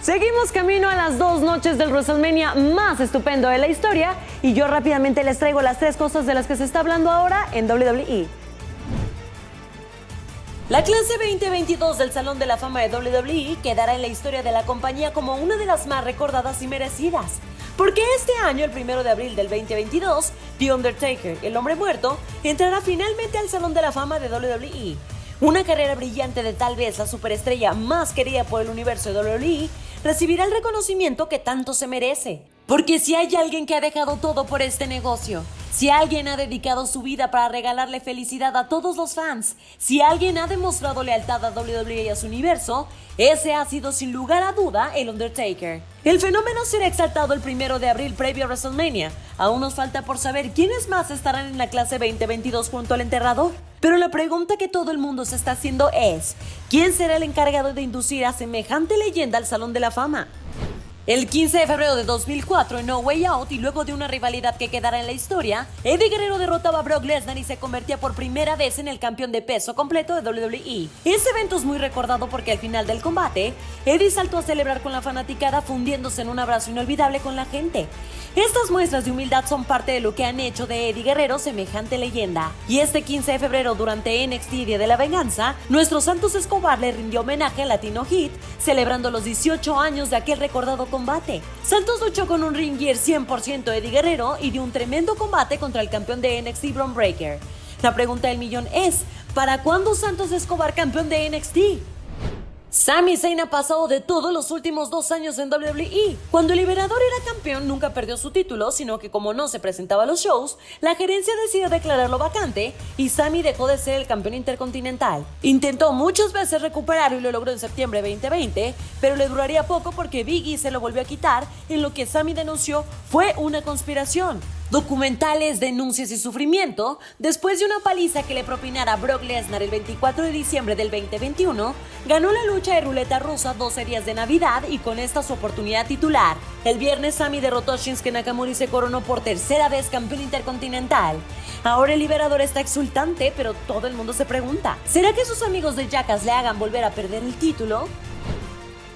Seguimos camino a las 2 noches del WrestleMania más estupendo de la historia y yo rápidamente les traigo las 3 cosas de las que se está hablando ahora en WWE. La clase 2022 del Salón de la Fama de WWE quedará en la historia de la compañía como una de las más recordadas y merecidas. Porque este año, el 1 de abril del 2022, The Undertaker, el hombre muerto, entrará finalmente al Salón de la Fama de WWE. Una carrera brillante de tal vez la superestrella más querida por el universo de WWE recibirá el reconocimiento que tanto se merece. Porque si hay alguien que ha dejado todo por este negocio, si alguien ha dedicado su vida para regalarle felicidad a todos los fans, si alguien ha demostrado lealtad a WWE y a su universo, ese ha sido sin lugar a duda el Undertaker. El fenómeno será exaltado el 1 de abril previo a WrestleMania. Aún nos falta por saber quiénes más estarán en la clase 2022 junto al enterrador. Pero la pregunta que todo el mundo se está haciendo es, ¿quién será el encargado de inducir a semejante leyenda al Salón de la Fama? El 15 de febrero de 2004 en No Way Out y luego de una rivalidad que quedará en la historia, Eddie Guerrero derrotaba a Brock Lesnar y se convertía por primera vez en el campeón de peso completo de WWE. Ese evento es muy recordado porque al final del combate, Eddie saltó a celebrar con la fanaticada fundiéndose en un abrazo inolvidable con la gente. Estas muestras de humildad son parte de lo que han hecho de Eddie Guerrero semejante leyenda. Y este 15 de febrero durante NXT Día de la Venganza, nuestro Santos Escobar le rindió homenaje a Latino Heat, celebrando los 18 años de aquel recordado combate. Santos luchó con un ring gear 100% Eddie Guerrero y dio un tremendo combate contra el campeón de NXT Bron Breakker. La pregunta del millón es, ¿para cuándo Santos Escobar campeón de NXT? Sami Zayn ha pasado de todo los últimos 2 años en WWE. Cuando el Liberador era campeón nunca perdió su título, sino que como no se presentaba a los shows, la gerencia decidió declararlo vacante y Sami dejó de ser el campeón intercontinental. Intentó muchas veces recuperarlo y lo logró en septiembre de 2020, pero le duraría poco porque Big E se lo volvió a quitar, en lo que Sami denunció fue una conspiración. Documentales, denuncias y sufrimiento, después de una paliza que le propinara Brock Lesnar el 24 de diciembre del 2021, ganó la lucha de ruleta rusa 12 días de Navidad y con esta su oportunidad titular. El viernes Sami derrotó a Shinsuke Nakamura y se coronó por tercera vez campeón intercontinental. Ahora el Liberador está exultante, pero todo el mundo se pregunta, ¿será que sus amigos de Jackass le hagan volver a perder el título?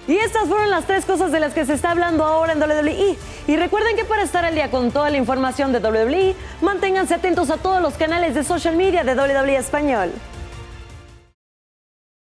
Y estas fueron las 3 cosas de las que se está hablando ahora en WWE. Y recuerden que para estar al día con toda la información de WWE, manténganse atentos a todos los canales de social media de WWE Español.